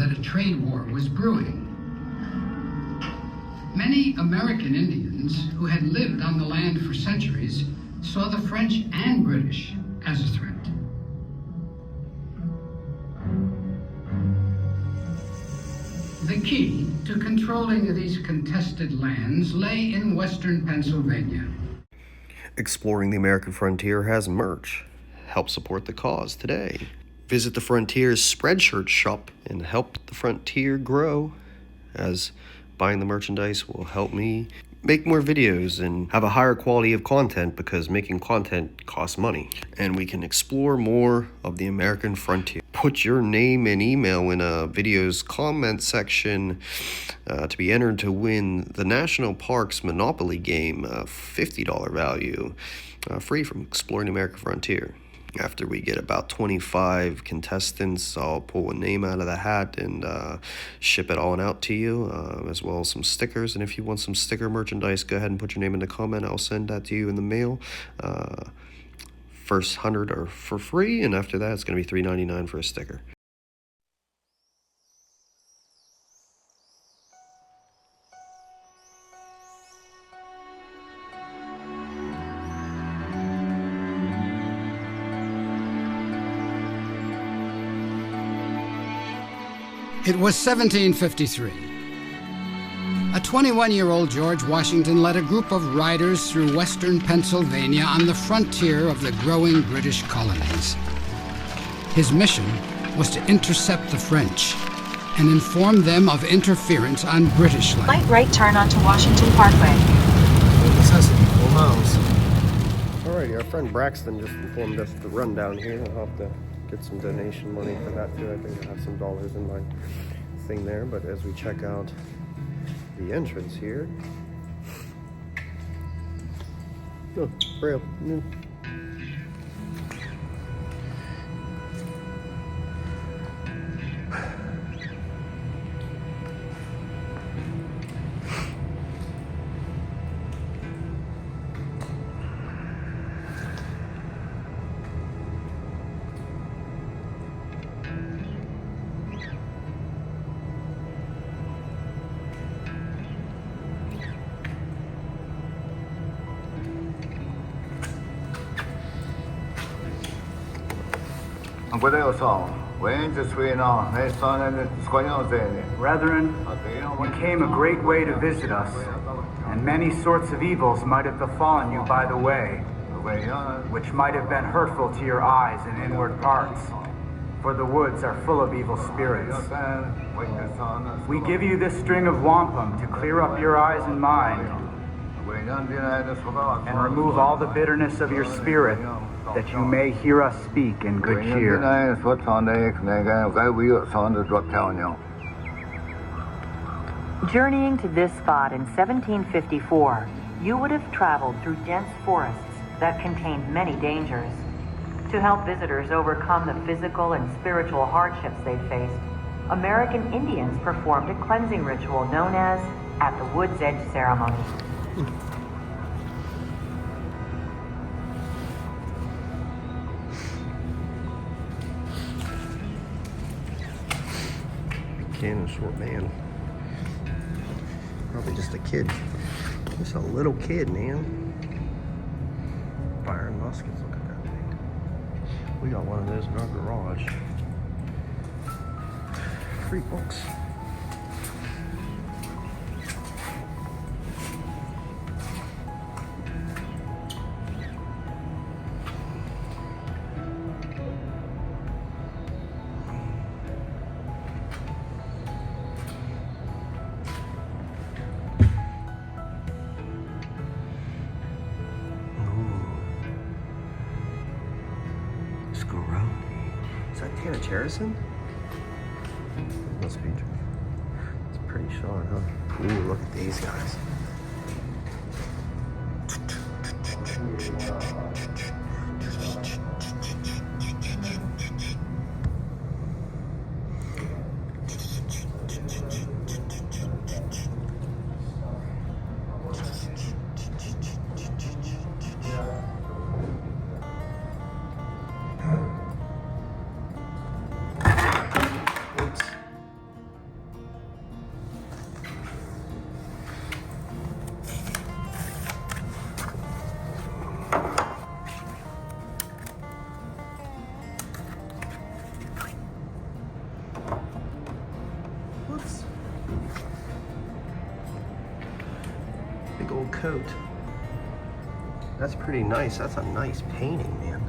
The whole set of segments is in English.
that a trade war was brewing. Many American Indians who had lived on the land for centuries saw the French and British as a threat. The key to controlling these contested lands lay in western Pennsylvania. Exploring the American frontier has merch. Help support the cause today. Visit the Frontier's Spreadshirt shop and help the frontier grow, as buying the merchandise will help me make more videos and have a higher quality of content, because making content costs money. And we can explore more of the American frontier. Put your name and email in a video's comment section to be entered to win the National Parks Monopoly game, $50 value, free from Exploring the American Frontier. After we get about 25 contestants, I'll pull a name out of the hat and ship it all out to you, as well as some stickers. And if you want some sticker merchandise, go ahead and put your name in the comment. I'll send that to you in the mail. First 100 are for free, and after that, it's going to be $3.99 for a sticker. It was 1753. A 21-year-old George Washington led a group of riders through western Pennsylvania on the frontier of the growing British colonies. His mission was to intercept the French and inform them of interference on British land. Light right turn onto Washington Parkway. This has to be 4 miles. Alrighty, our friend Braxton just informed us the rundown here. I'll have to get some donation money for that too. I think I have some dollars in my thing there. But as we check out the entrance here, oh, Braille. Brethren, you came a great way to visit us, and many sorts of evils might have befallen you by the way, which might have been hurtful to your eyes and inward parts, for the woods are full of evil spirits. We give you this string of wampum to clear up your eyes and mind, and remove all the bitterness of your spirit, that you may hear us speak in good cheer. Journeying to this spot in 1754, you would have traveled through dense forests that contained many dangers. To help visitors overcome the physical and spiritual hardships they faced, American Indians performed a cleansing ritual known as At the Wood's Edge Ceremony. Cannon short man. Probably just a kid. Just a little kid, man. Firing muskets, look at that thing. We got one of those in our garage. Free books. Is that Tana Cherison? Must be. It's pretty short, huh? Ooh, look at these guys. clothes. Big old coat. That's pretty nice. That's a nice painting, man.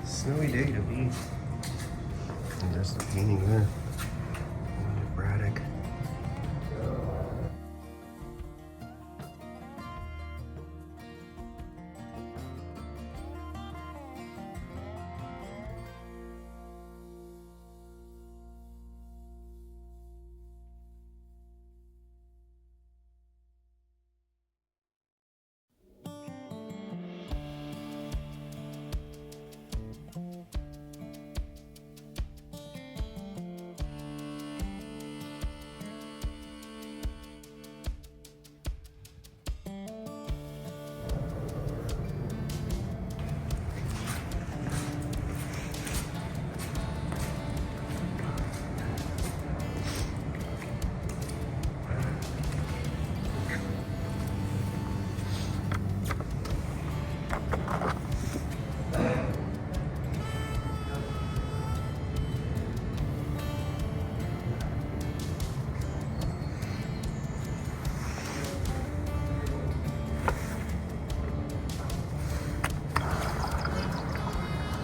Snowy day to be. And there's the painting there. Braddock.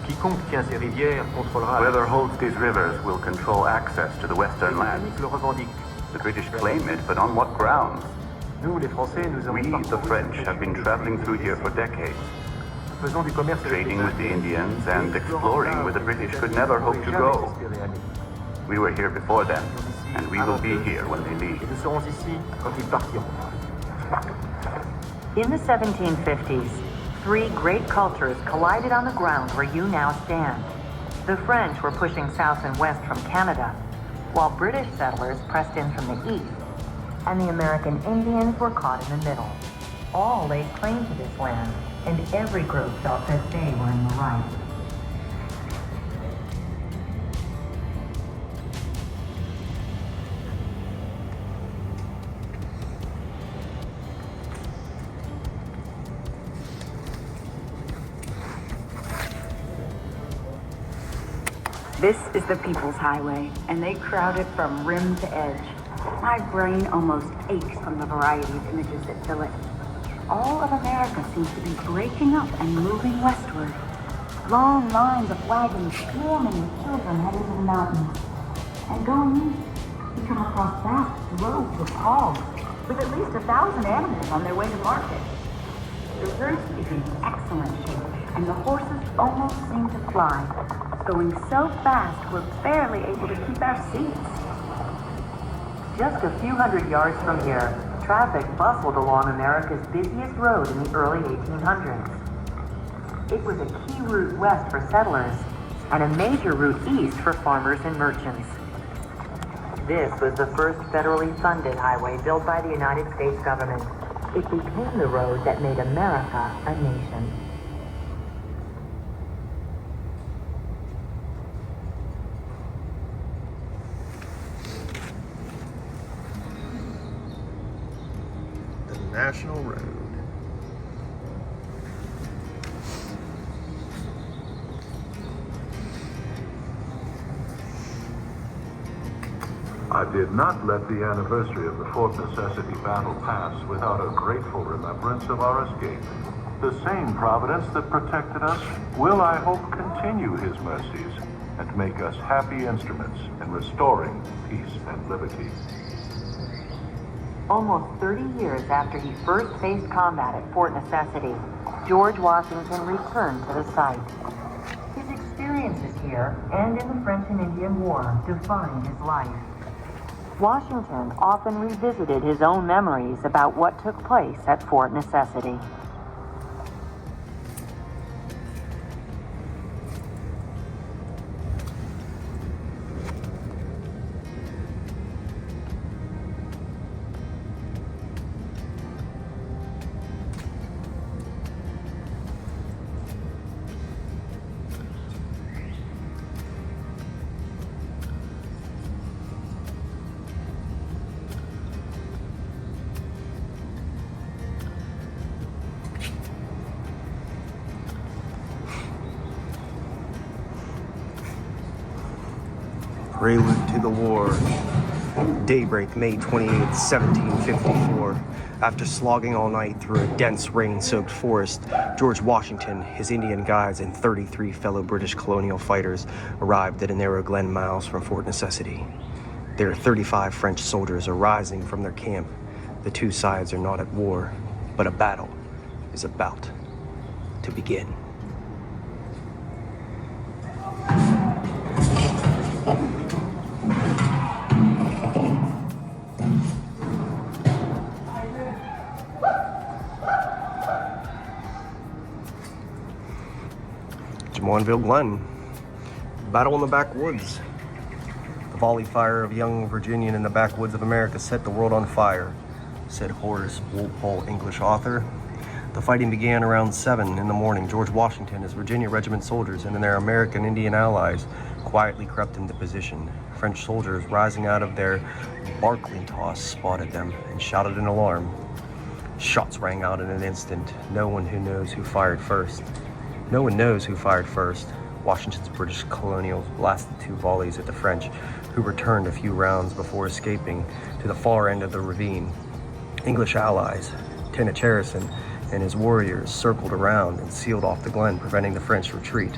Quiconque tient ces rivières contrôlera. Whoever holds these rivers will control access to the western Les lands. Britanniques le revendiquent. The British claim it, but on what grounds? Nous, les Français, nous We, avons the French, have been traveling through here for decades. faisons du commerce avec Trading les with the Indiens. Indians and exploring where the British could never hope to go. We were here before them, and we will be here when they leave. Et nous serons ici quand ils partiront. In the 1750s, three great cultures collided on the ground where you now stand. The French were pushing south and west from Canada, while British settlers pressed in from the east, and the American Indians were caught in the middle. All laid claim to this land, and every group felt that they were in the right. This is the People's Highway, and they crowd it from rim to edge. My brain almost aches from the variety of images that fill it. All of America seems to be breaking up and moving westward. Long lines of wagons swarming with children heading to the mountains. And going east, we come across vast droves of hogs, with at least 1,000 animals on their way to market. The herd is in excellent shape, and the horses almost seem to fly. Going so fast, we're barely able to keep our seats. Just a few hundred yards from here, traffic bustled along America's busiest road in the early 1800s. It was a key route west for settlers and a major route east for farmers and merchants. This was the first federally funded highway built by the United States government. It became the road that made America a nation. The National Road. I did not let the anniversary of the Fort Necessity battle pass without a grateful remembrance of our escape. The same providence that protected us will, I hope, continue his mercies and make us happy instruments in restoring peace and liberty. Almost 30 years after he first faced combat at Fort Necessity, George Washington returned to the site. His experiences here and in the French and Indian War defined his life. Washington often revisited his own memories about what took place at Fort Necessity. Prelude to the war. Daybreak, May 28, 1754. After slogging all night through a dense rain-soaked forest, George Washington, his Indian guides, and 33 fellow British colonial fighters arrived at a narrow Glen miles from Fort Necessity. There, 35 French soldiers are rising from their camp. The two sides are not at war, but a battle is about to begin. Jumonville, Glen. Battle in the backwoods. The volley fire of young Virginian in the backwoods of America set the world on fire, said Horace Walpole, English author. The fighting began around 7 in the morning. George Washington, his Virginia regiment soldiers, and their American Indian allies quietly crept into position. French soldiers rising out of their barkling toss spotted them and shouted an alarm. Shots rang out in an instant. No one knows who fired first. Washington's British colonials blasted 2 volleys at the French, who returned a few rounds before escaping to the far end of the ravine. English allies, Lieutenant Harrison and his warriors, circled around and sealed off the Glen, preventing the French retreat.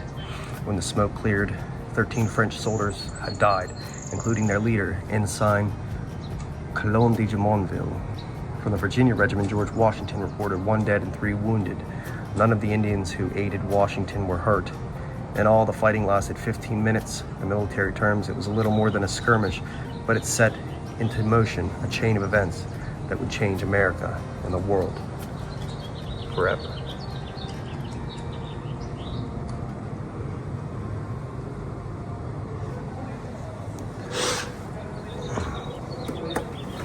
When the smoke cleared, 13 French soldiers had died, including their leader, Ensign Colon de Jumonville. From the Virginia regiment, George Washington reported 1 dead and 3 wounded. None of the Indians who aided Washington were hurt. In all, the fighting lasted 15 minutes. In military terms, it was a little more than a skirmish, but it set into motion a chain of events that would change America and the world forever.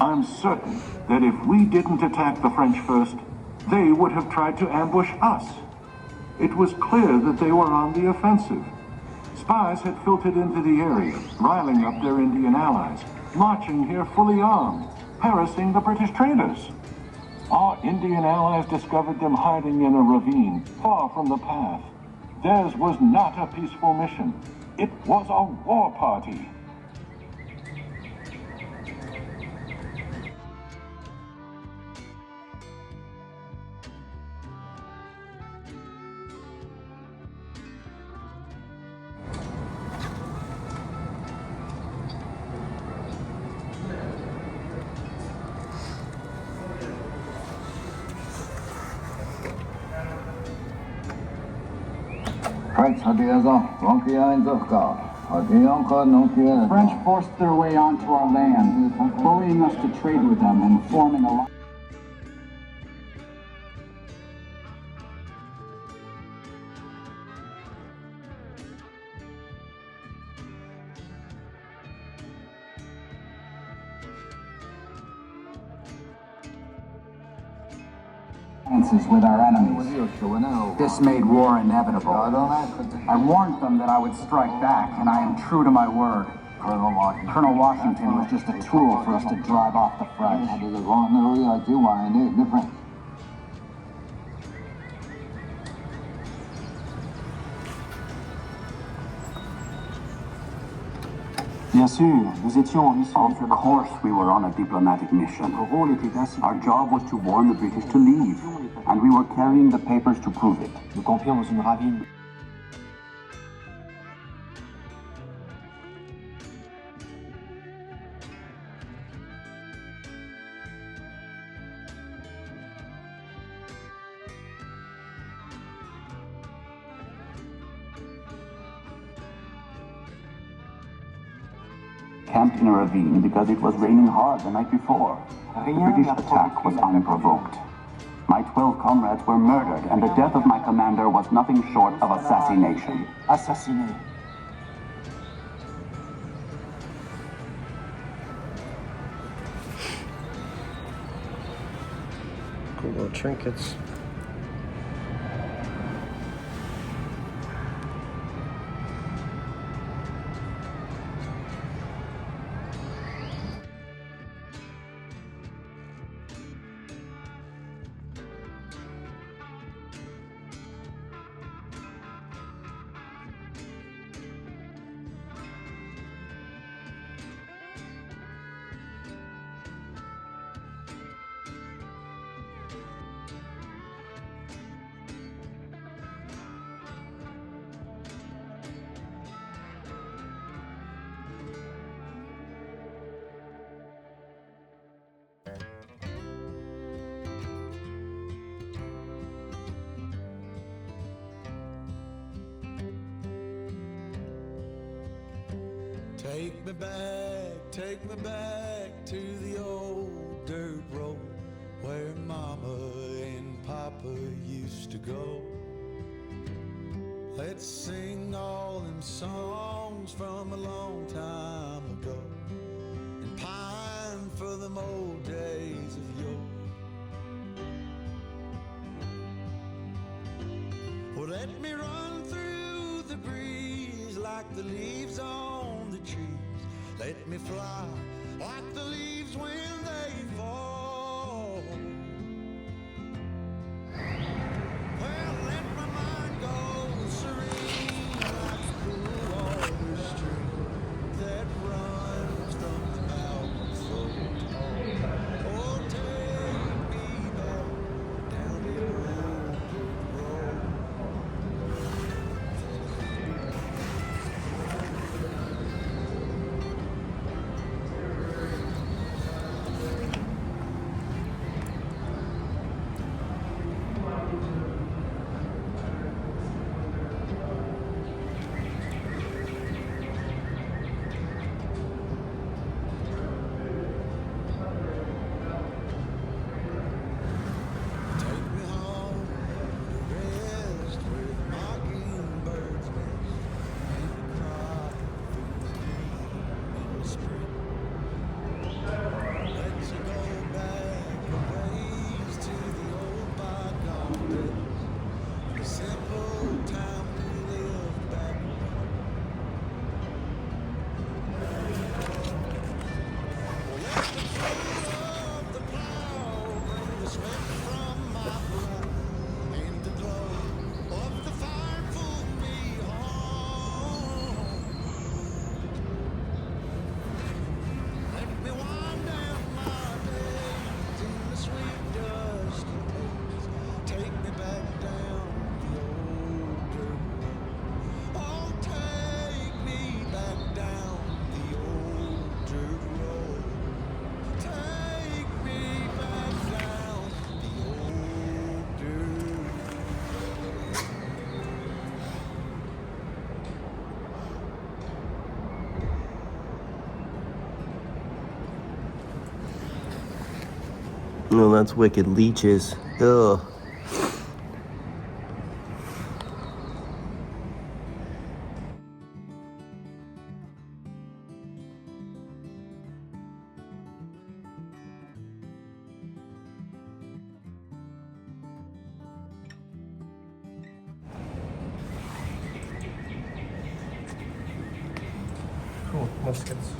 I'm certain that if we didn't attack the French first, they would have tried to ambush us. It was clear that they were on the offensive. Spies had filtered into the area, riling up their Indian allies, marching here fully armed, harassing the British traders. Our Indian allies discovered them hiding in a ravine, far from the path. Theirs was not a peaceful mission. It was a war party. Right, Hadiaza, Ronki Einzachka. The French forced their way onto our land, bullying us to trade with them and forming alliances. With our enemies. This made war inevitable. I warned them that I would strike back, and I am true to my word. Colonel Washington was just a tool for us to drive off the French. Of course we were on a diplomatic mission. Our job was to warn the British to leave, and we were carrying the papers to prove it. Camped in a ravine because it was raining hard the night before. The British attack was unprovoked. My 12 comrades were murdered, and the death of my commander was nothing short of assassination. Cool little trinkets. Take me back to the old dirt road where Mama and Papa used to go. Let's sing all them songs from a long time ago and pine for them old days of yore. Well, let me run through the breeze like the leaves on the trees. Let me fly like the leaves when they fall. Well, let my mind go serene like a cool water stream that runs from the mountains so tall. Oh, take me back down the old dirt road. No, that's wicked leeches. Ugh. Cool, muskets.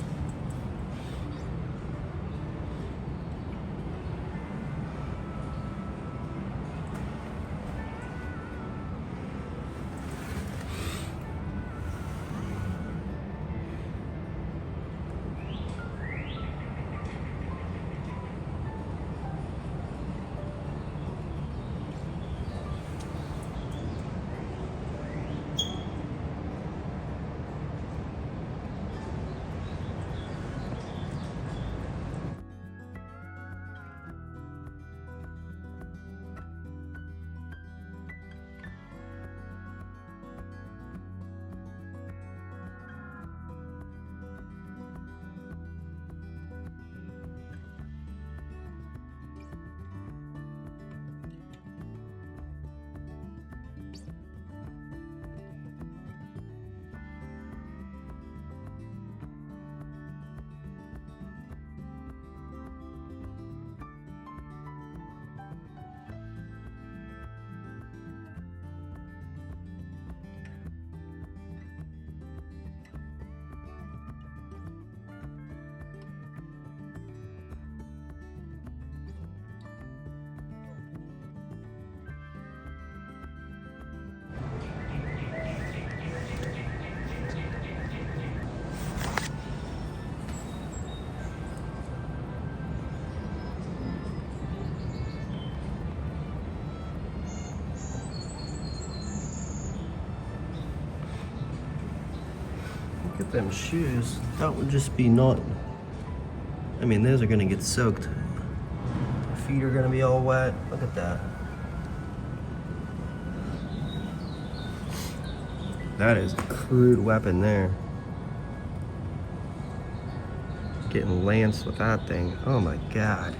Look at them shoes. That would just be not... I mean, those are gonna get soaked. Feet are gonna be all wet. Look at that. That is a crude weapon there. Getting lanced with that thing. Oh my God.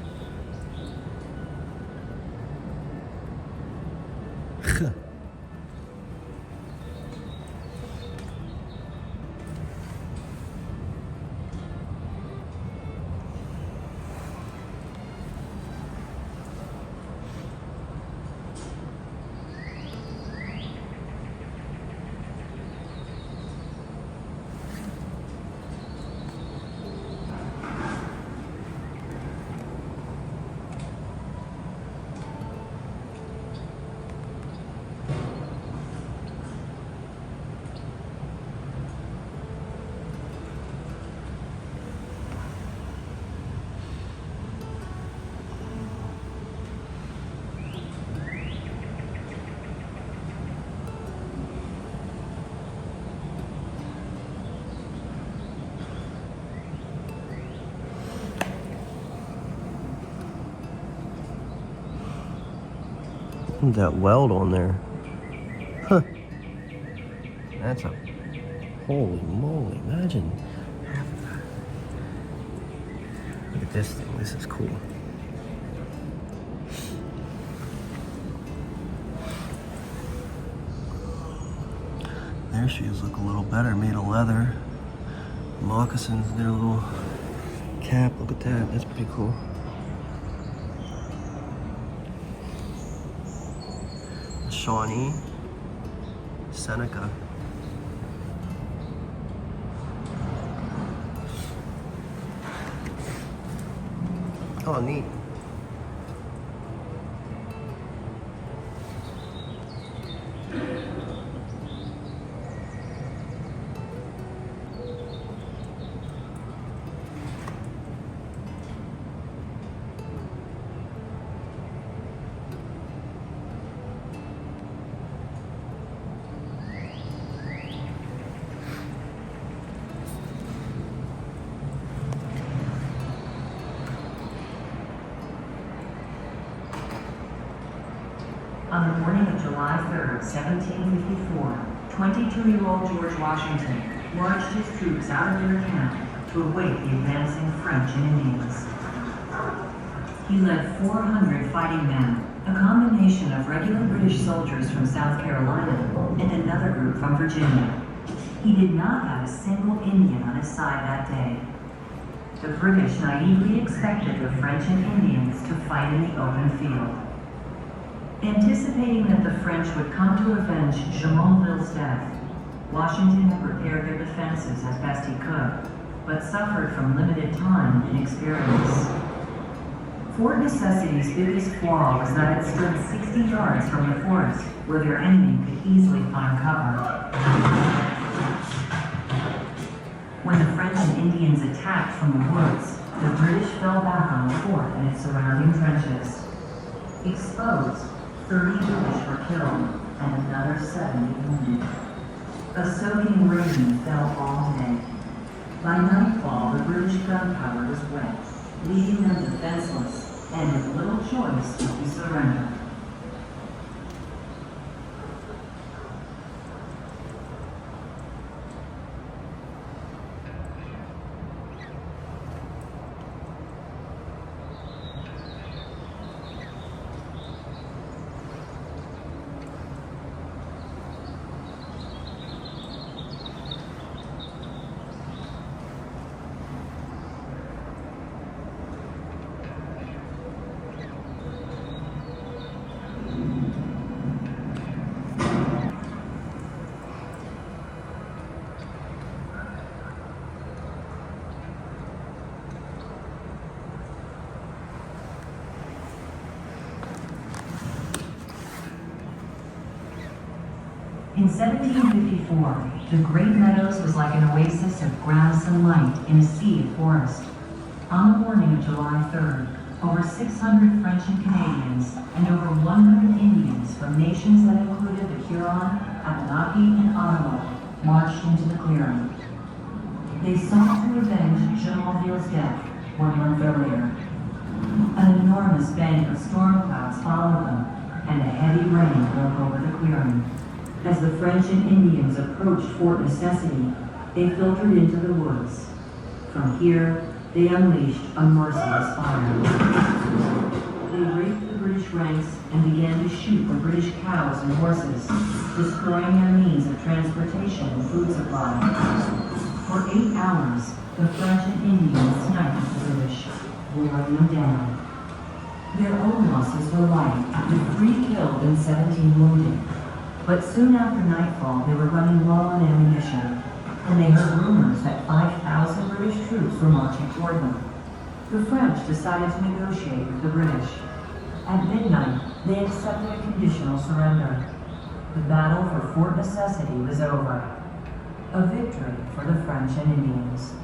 That weld on there. Huh. That's a... Holy moly, imagine. Look at this thing, this is cool. Their shoes look a little better, made of leather. Moccasins, their little cap, look at that, that's pretty cool. Shawnee, Seneca. Oh, neat. On the morning of July 3rd, 1754, 22-year-old George Washington marched his troops out of their camp to await the advancing French and Indians. He led 400 fighting men, a combination of regular British soldiers from South Carolina and another group from Virginia. He did not have a single Indian on his side that day. The British naively expected the French and Indians to fight in the open field. Anticipating that the French would come to avenge Jumonville's death, Washington had prepared their defenses as best he could, but suffered from limited time and experience. Fort Necessity's biggest flaw was that it stood 60 yards from the forest, where their enemy could easily find cover. When the French and Indians attacked from the woods, the British fell back on the fort and its surrounding trenches. Exposed, 30 British were killed and another 70 wounded. A soaking rain fell all day. By nightfall, the British gunpowder was wet, leaving them defenseless and with little choice but to surrender. In 1754, the Great Meadows was like an oasis of grass and light in a sea of forest. On the morning of July 3rd, over 600 French and Canadians and over 100 Indians from nations that included the Huron, Abenaki, and Ottawa marched into the clearing. They sought to avenge Jumonville's death 1 month earlier. An enormous bank of storm clouds followed them, and a heavy rain broke over the clearing. As the French and Indians approached Fort Necessity, they filtered into the woods. From here, they unleashed a merciless fire. They raped the British ranks and began to shoot the British cows and horses, destroying their means of transportation and food supply. For 8 hours, the French and Indians sniped the British, wearing them down. Their own losses were light, with 3 killed and 17 wounded. But soon after nightfall, they were running low on ammunition, and they heard rumors that 5,000 British troops were marching toward them. The French decided to negotiate with the British. At midnight, they accepted a conditional surrender. The battle for Fort Necessity was over. A victory for the French and Indians.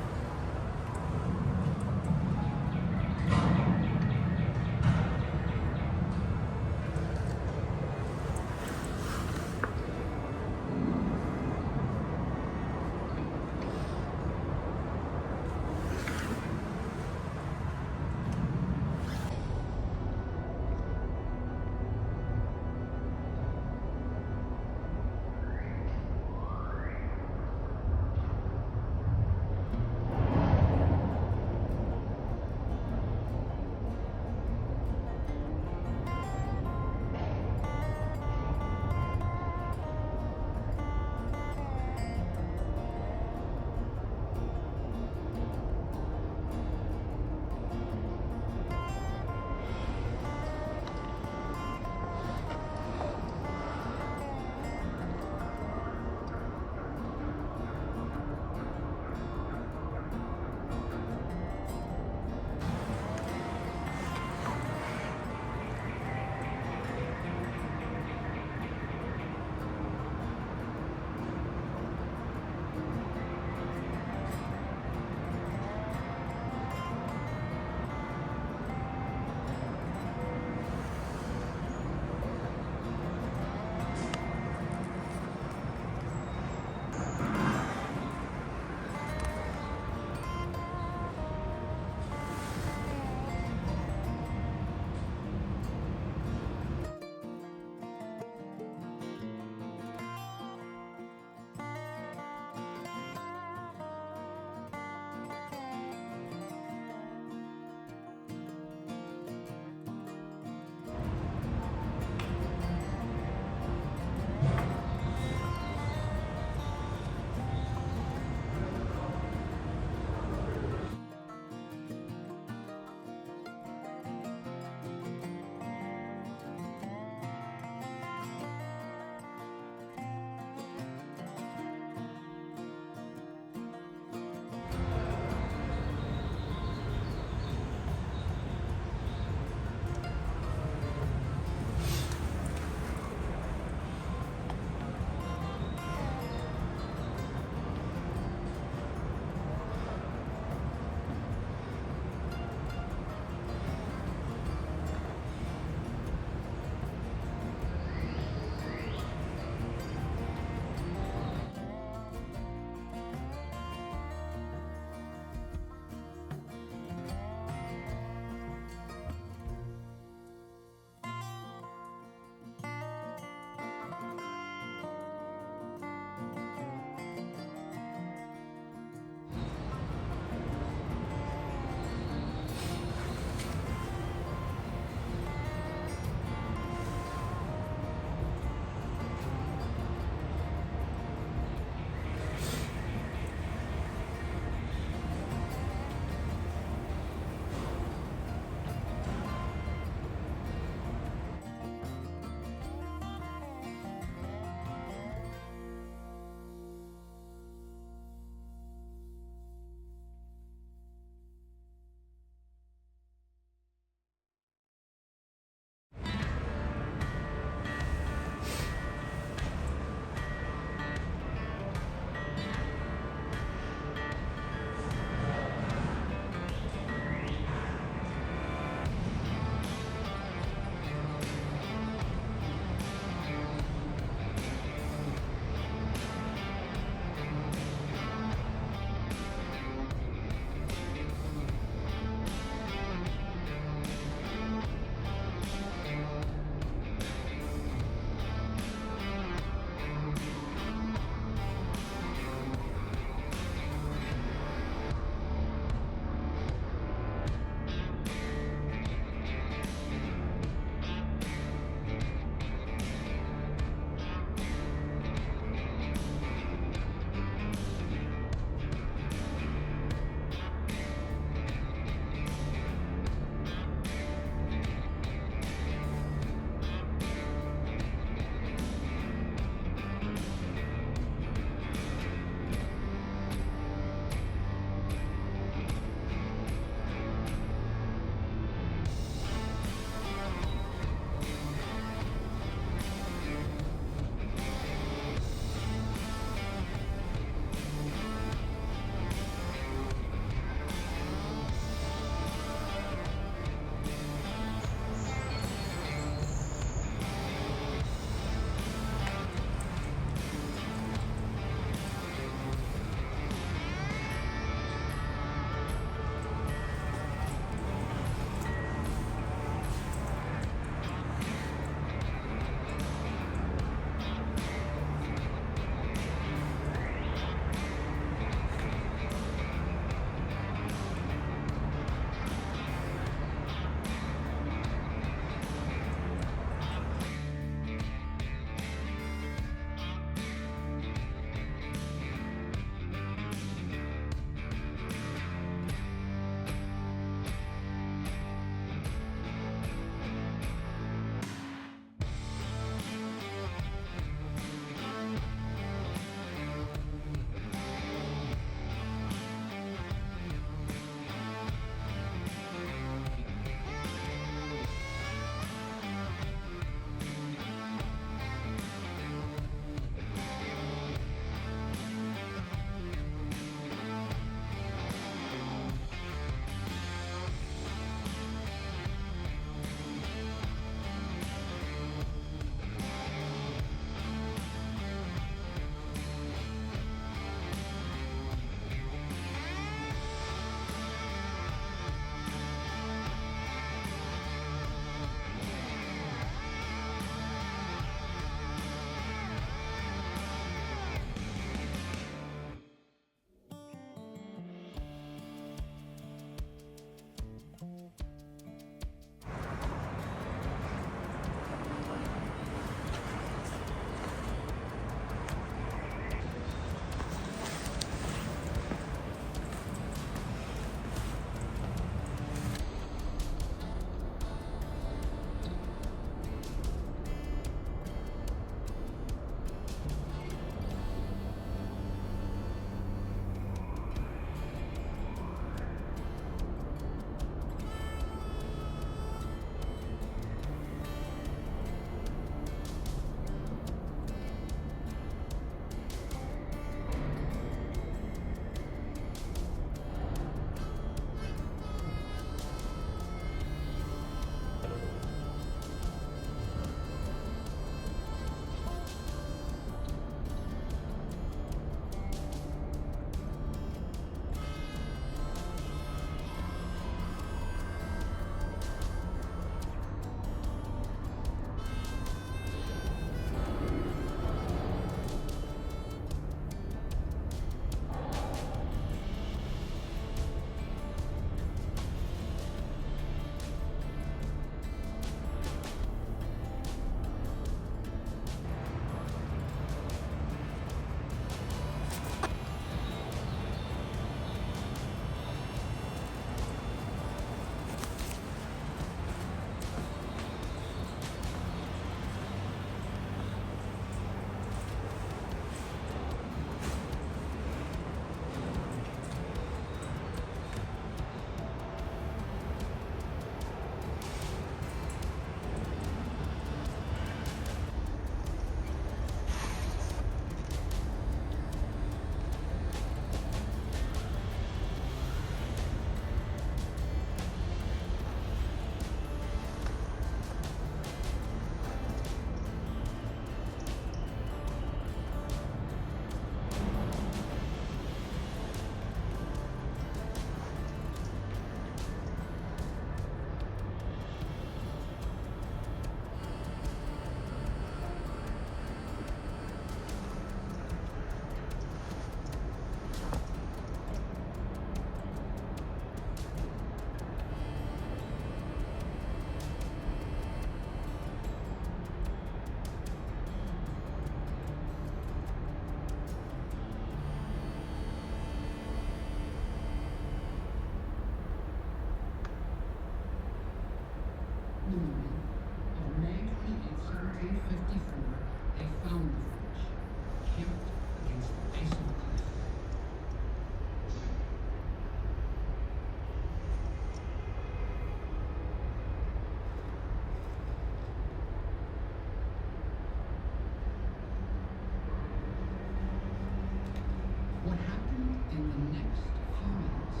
in the next few minutes,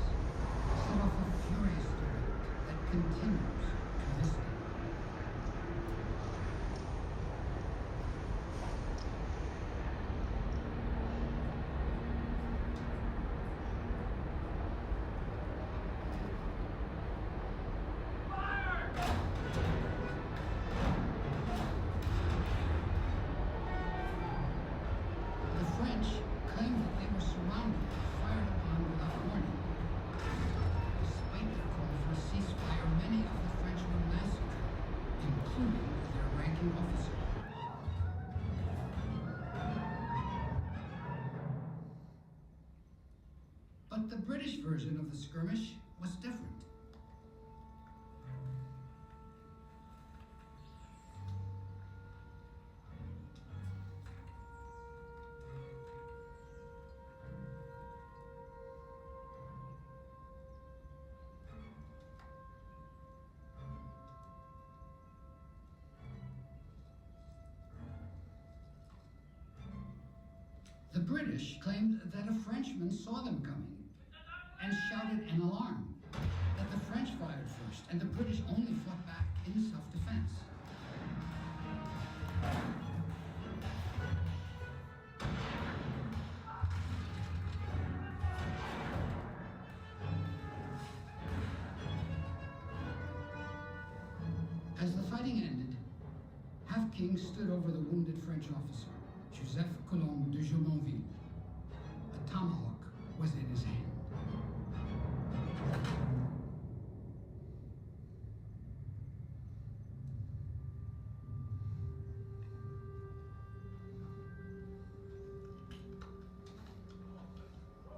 set off a furious debate that continues to this day. But the British version of the skirmish was different. The British claimed that a Frenchman saw them coming and shouted an alarm, that the French fired first and the British only fought back in self-defense. As the fighting ended, Half-King stood over the wounded French officer, Joseph Colomb de Jumonville. A tomahawk was in his hand.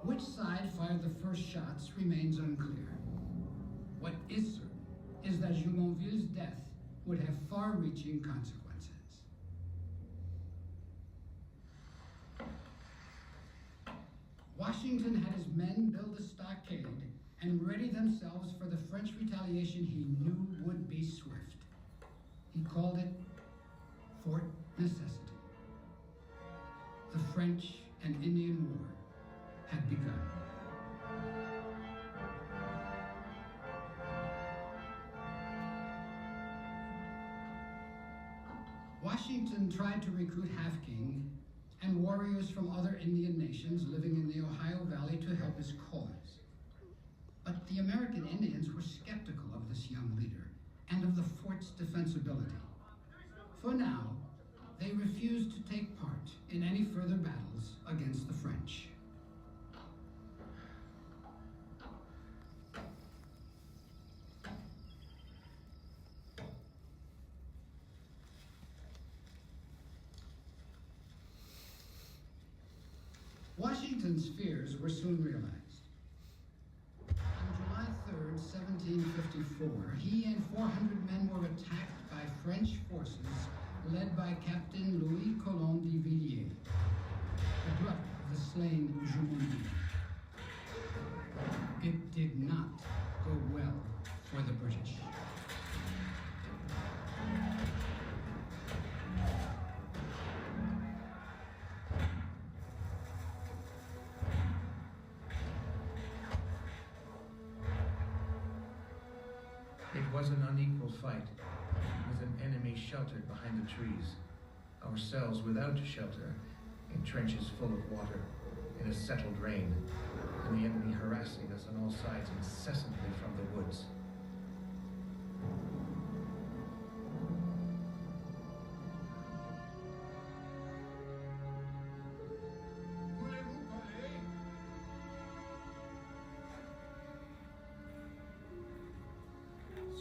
Which side fired the first shots remains unclear. What is certain is that Jumonville's death would have far-reaching consequences. Washington had his men build a stockade and ready themselves for the French retaliation he knew would be swift. He called it Fort Necessity. The French and Indian War had begun. Washington tried to recruit Half-King and warriors from other Indian nations living in the Ohio Valley to help his cause. But the American Indians were skeptical of this young leader and of the fort's defensibility. For now, they refused to take part in any further battles against the French. Washington's fears were soon realized. On July 3rd, 1754, he and 400 men were attacked by French forces led by Captain Louis Colon de Villiers, the brother of the slain Jumonville. It did not go well for the British. It was an unequal fight, with an enemy sheltered behind the trees, ourselves without shelter, in trenches full of water, in a settled rain, and the enemy harassing us on all sides incessantly from the woods.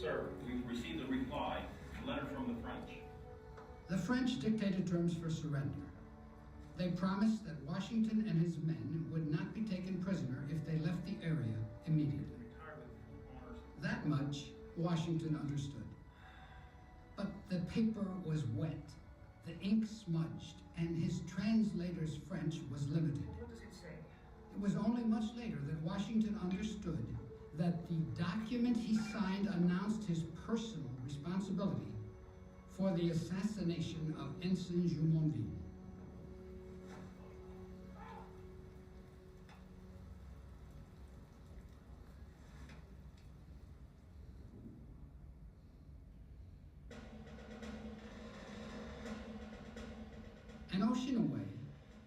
Sir, we've received a reply, a letter from the French. The French dictated terms for surrender. They promised that Washington and his men would not be taken prisoner if they left the area immediately. That much Washington understood. But the paper was wet, the ink smudged, and his translator's French was limited. What does it say? It was only much later that Washington understood that the document he signed announced his personal responsibility for the assassination of Ensign Jumonville. An ocean away,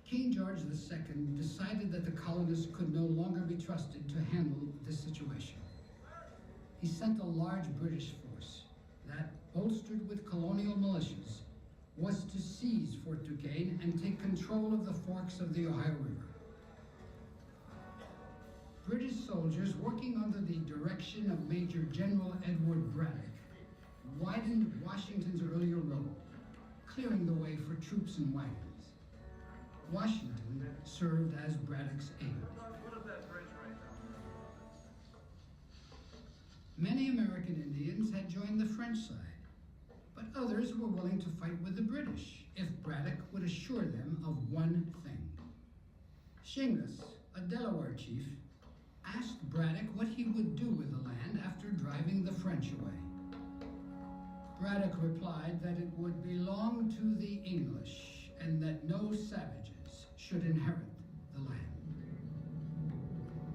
King George II decided that the colonists could no longer be trusted to handle this situation. He sent a large British force that, bolstered with colonial militias, was to seize Fort Duquesne and take control of the forks of the Ohio River. British soldiers, working under the direction of Major General Edward Braddock, widened Washington's earlier road, clearing the way for troops and wagons. Washington served as Braddock's aide. Many American Indians had joined the French side, but others were willing to fight with the British if Braddock would assure them of one thing. Shingus, a Delaware chief, asked Braddock what he would do with the land after driving the French away. Braddock replied that it would belong to the English and that no savages should inherit the land.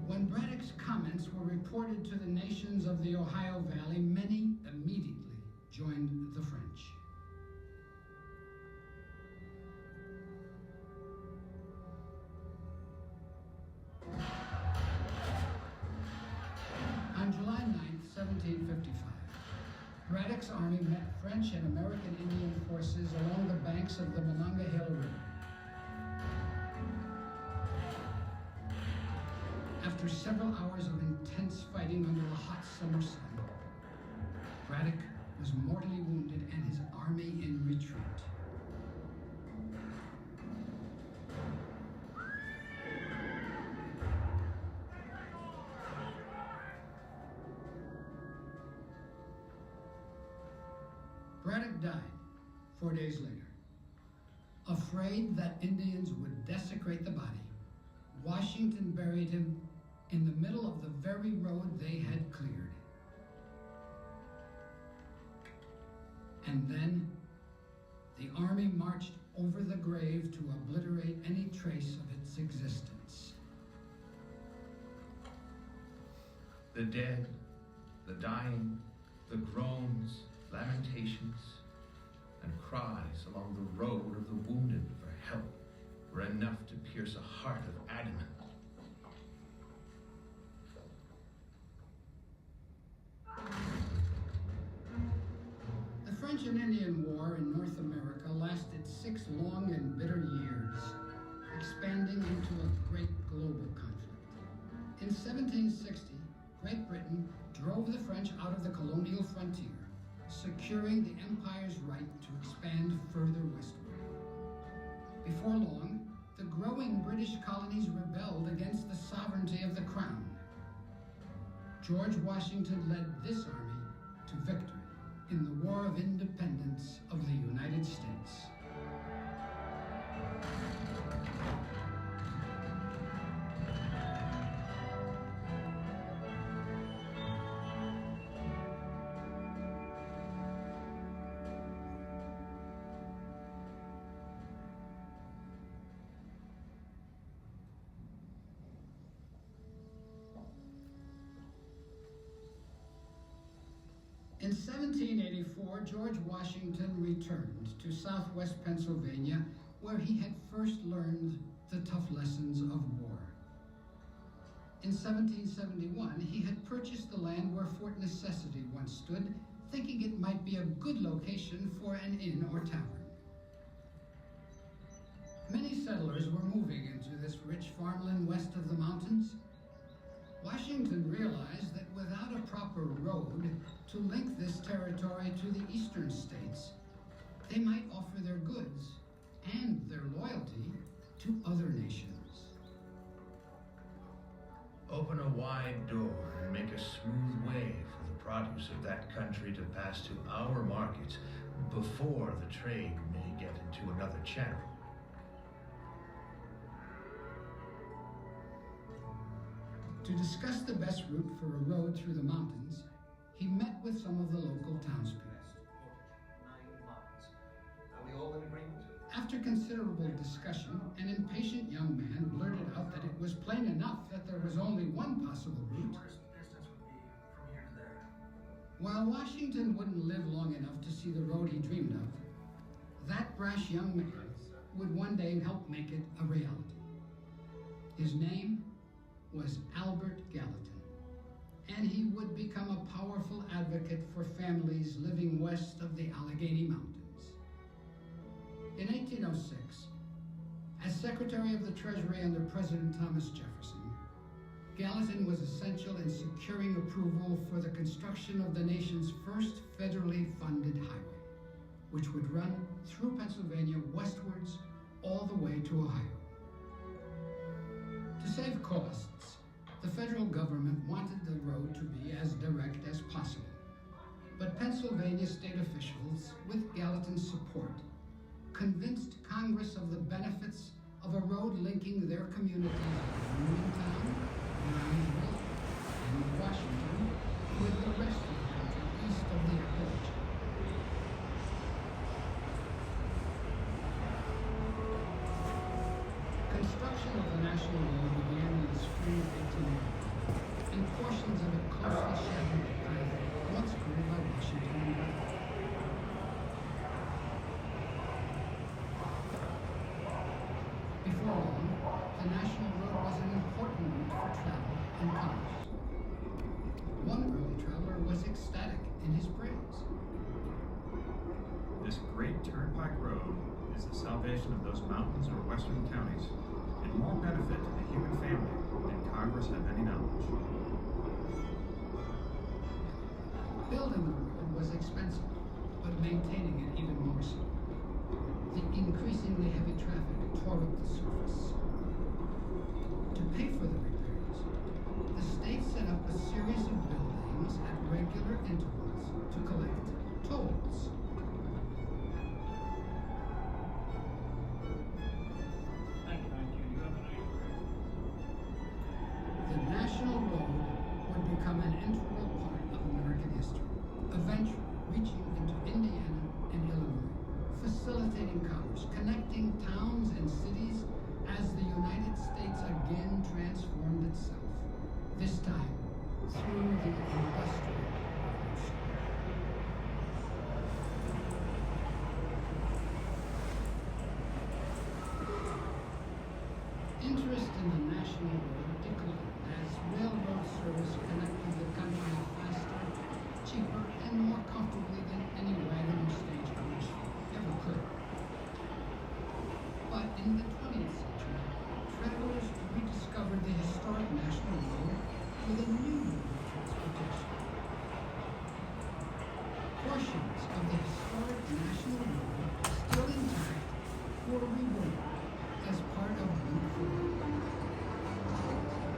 When Braddock's comments were reported to the nations of the Ohio Valley, many immediately joined the French. On July 9, 1755, Braddock's army met French and American Indian forces along the banks of the Monongahela River. After several hours of intense fighting under a hot summer sun, Braddock was mortally wounded and his army in retreat. Braddock died 4 days later. Afraid that Indians would desecrate the body, Washington buried him in the middle of the very road they had cleared. And then the army marched over the grave to obliterate any trace of its existence. The dead, the dying, the groans, lamentations, and cries along the road of the wounded for help were enough to pierce a heart of adamant. The French and Indian War in North America lasted 6 long and bitter years, expanding into a great global conflict. In 1760, Great Britain drove the French out of the colonial frontier, securing the empire's right to expand further westward. Before long, the growing British colonies rebelled against the sovereignty of the crown. George Washington led this army to victory in the War of Independence of the United States. In 1784, George Washington returned to southwest Pennsylvania, where he had first learned the tough lessons of war. In 1771, he had purchased the land where Fort Necessity once stood, thinking it might be a good location for an inn or tavern. Many settlers were moving into this rich farmland west of the mountains. Washington realized that without a proper road to link this territory to the eastern states, they might offer their goods and their loyalty to other nations. Open a wide door and make a smooth way for the produce of that country to pass to our markets before the trade may get into another channel. To discuss the best route for a road through the mountains, he met with some of the local townspeople. 9 miles. Are we all in agreement? After considerable discussion, an impatient young man blurted out that it was plain enough that there was only one possible route. Shortest distance would be from here to there. While Washington wouldn't live long enough to see the road he dreamed of, that brash young man would one day help make it a reality. His name was Albert Gallatin, and he would become a powerful advocate for families living west of the Allegheny Mountains. In 1806, as Secretary of the Treasury under President Thomas Jefferson, Gallatin was essential in securing approval for the construction of the nation's first federally funded highway, which would run through Pennsylvania westwards all the way to Ohio. To save costs, the federal government wanted the road to be as direct as possible, but Pennsylvania state officials, with Gallatin's support, convinced Congress of the benefits of a road linking their communities of Uniontown, Jumonville, and Washington with the rest of the country east of the Appalachians. Construction of the National Road began in the spring of 1880, and portions of it closely shadowed the path once created by Washington and Braddock. Before long, the National Road was an important route for travel and commerce. One early traveler was ecstatic in his praise. This great turnpike road is the salvation of those mountains or western counties, and more benefit to the human family than Congress have any knowledge. Building the road was expensive, but maintaining it even more so. The increasingly heavy traffic tore up the surface. To pay for the repairs, the state set up a series of buildings at regular intervals to collect tolls. The National Road would become an integral part of American history, eventually reaching into Indiana and Illinois, facilitating commerce, connecting towns and cities as the United States again transformed itself, this time through the Industrial Revolution. Interest in the National Road declined as railroad service connected the country faster, cheaper, and more comfortably than any wagon or stagecoach ever could. But in the 20th century, travelers rediscovered the historic National Road with a new mode of transportation. Portions of the historic National Road, still intact, were reworked as part of Route 4.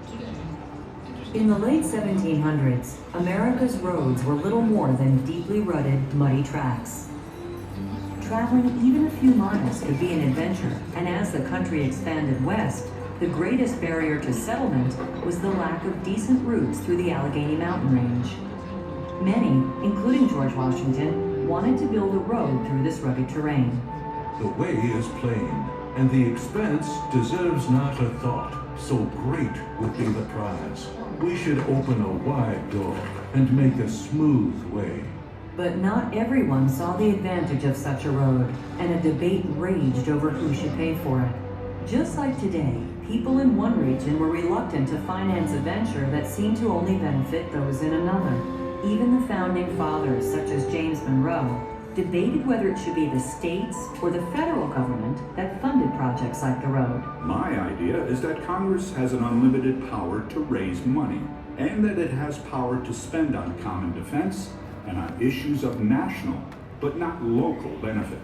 Today, in the late 1700s, America's roads were little more than deeply rutted, muddy tracks. Traveling even a few miles could be an adventure, and as the country expanded west, the greatest barrier to settlement was the lack of decent routes through the Allegheny Mountain Range. Many, including George Washington, wanted to build a road through this rugged terrain. The way is plain, and the expense deserves not a thought. So great would be the prize. We should open a wide door and make a smooth way. But not everyone saw the advantage of such a road, and a debate raged over who should pay for it. Just like today, people in one region were reluctant to finance a venture that seemed to only benefit those in another. Even the founding fathers, such as James Monroe, debated whether it should be the states or the federal government that funded projects like the road. My idea is that Congress has an unlimited power to raise money, and that it has power to spend on common defense and on issues of national, but not local benefit.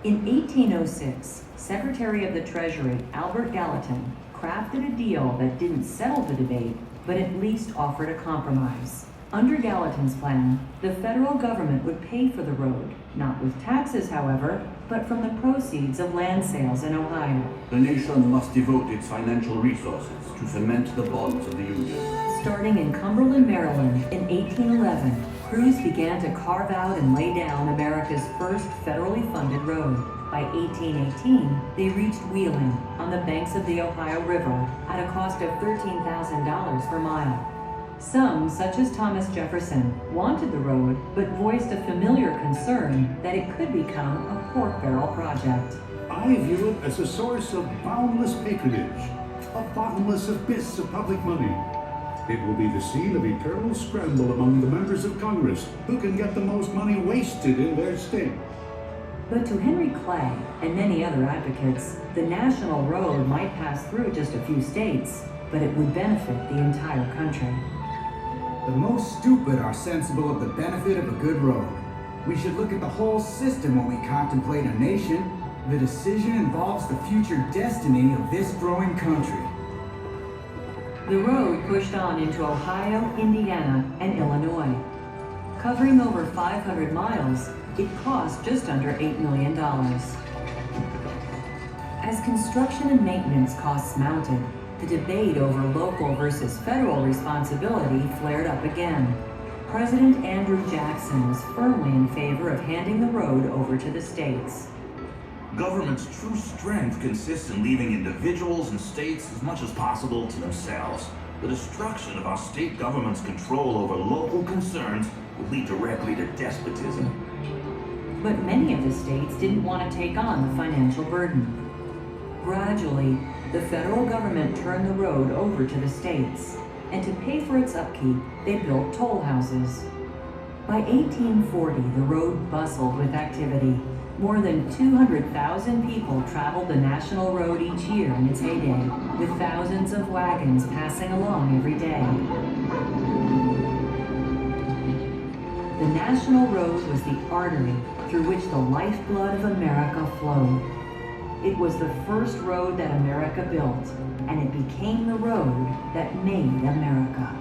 In 1806, Secretary of the Treasury Albert Gallatin crafted a deal that didn't settle the debate, but at least offered a compromise. Under Gallatin's plan, the federal government would pay for the road, not with taxes, however, but from the proceeds of land sales in Ohio. The nation must devote its financial resources to cement the bonds of the Union. Starting in Cumberland, Maryland, in 1811, crews began to carve out and lay down America's first federally funded road. By 1818, they reached Wheeling, on the banks of the Ohio River, at a cost of $13,000 per mile. Some, such as Thomas Jefferson, wanted the road, but voiced a familiar concern that it could become a pork barrel project. I view it as a source of boundless patronage, a bottomless abyss of public money. It will be the scene of eternal scramble among the members of Congress who can get the most money wasted in their state. But to Henry Clay and many other advocates, the national road might pass through just a few states, but it would benefit the entire country. The most stupid are sensible of the benefit of a good road. We should look at the whole system when we contemplate a nation. The decision involves the future destiny of this growing country. The road pushed on into Ohio, Indiana, and Illinois. Covering over 500 miles, it cost just under $8 million. As construction and maintenance costs mounted, the debate over local versus federal responsibility flared up again. President Andrew Jackson was firmly in favor of handing the road over to the states. Government's true strength consists in leaving individuals and states as much as possible to themselves. The destruction of our state government's control over local concerns would lead directly to despotism. But many of the states didn't want to take on the financial burden. Gradually, the federal government turned the road over to the states, and to pay for its upkeep, they built toll houses. By 1840, the road bustled with activity. More than 200,000 people traveled the national road each year in its heyday, with thousands of wagons passing along every day. The national road was the artery through which the lifeblood of America flowed. It was the first road that America built, and it became the road that made America.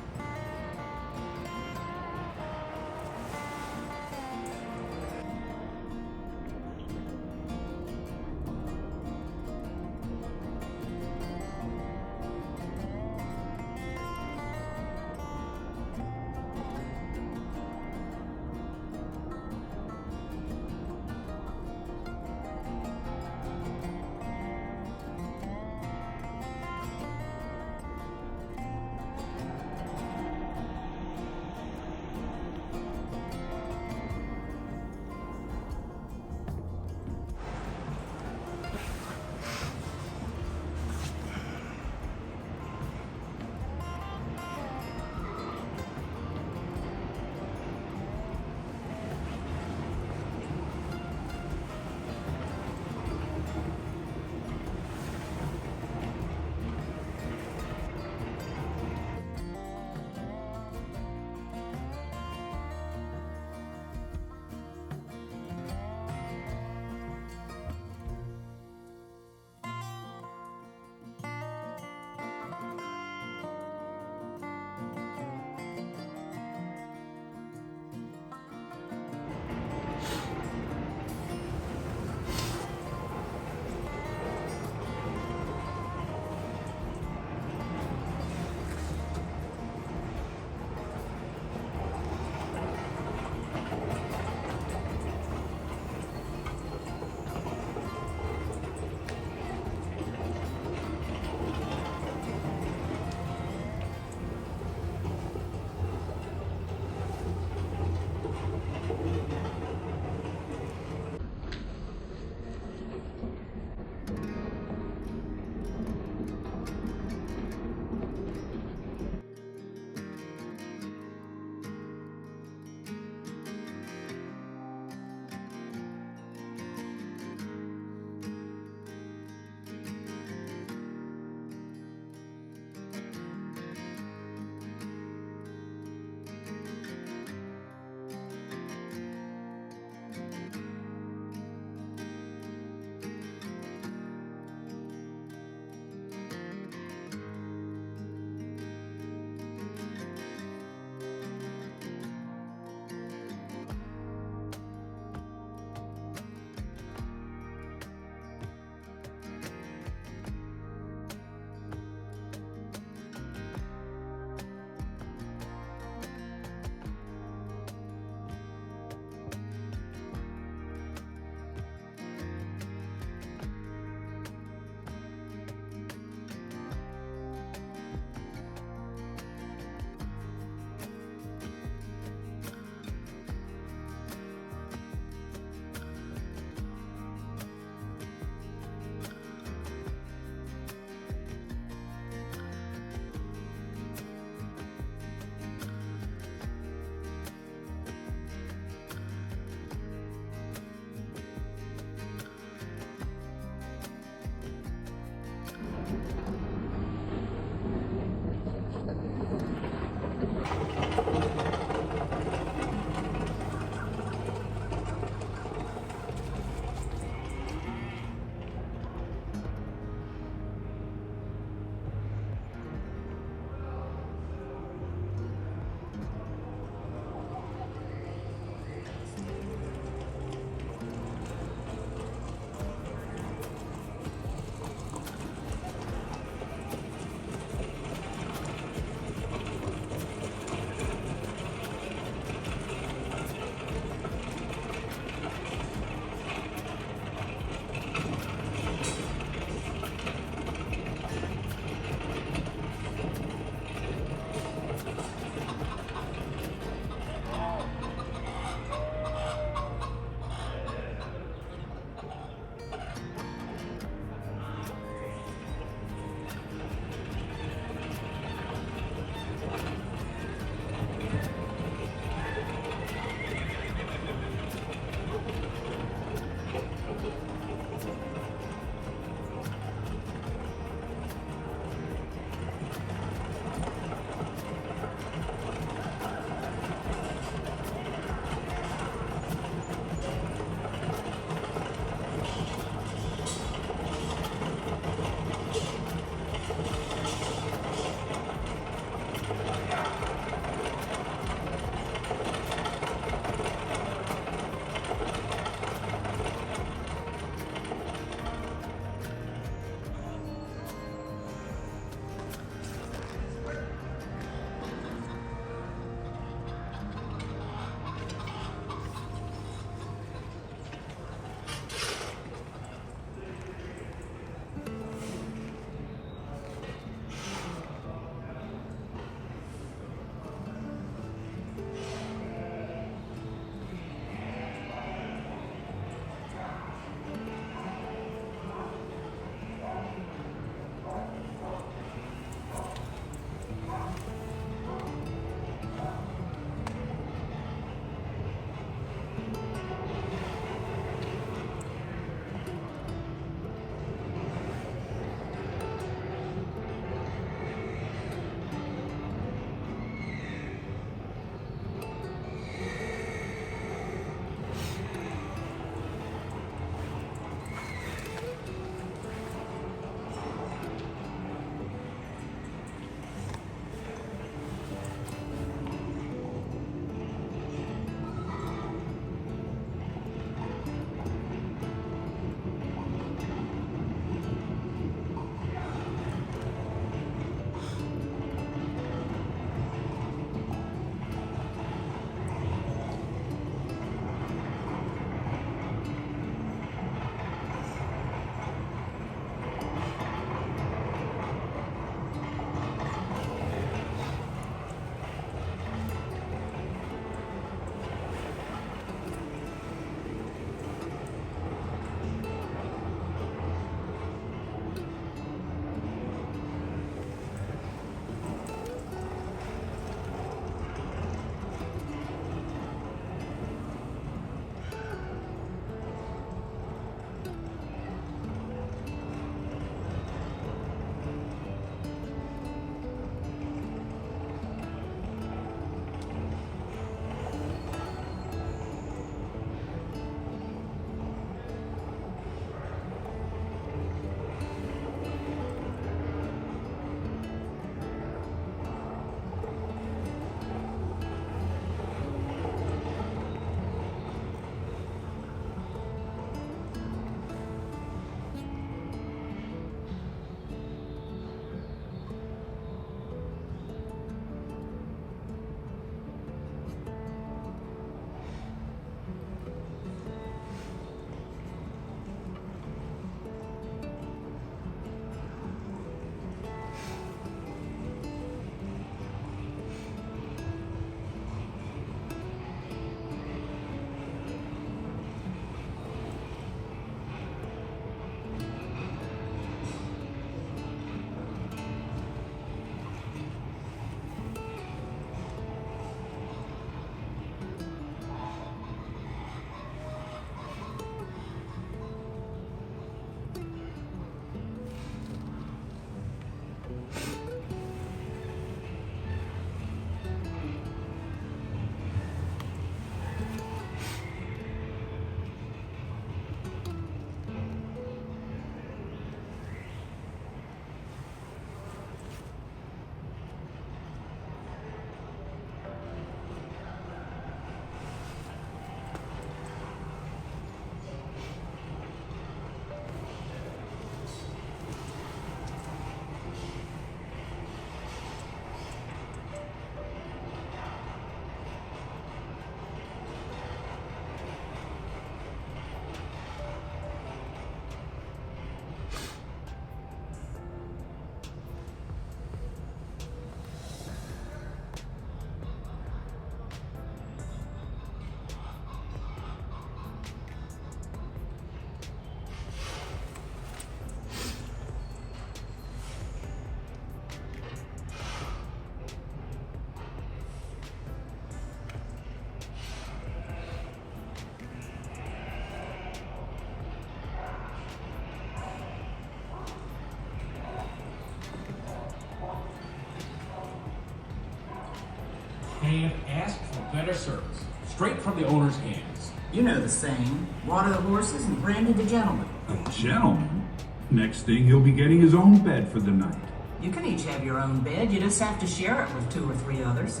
Can't ask for better service. Straight from the owner's hands. You know the saying, water the horses and brandy the gentleman. A gentleman? Next thing, he'll be getting his own bed for the night. You can each have your own bed, you just have to share it with 2 or 3 others.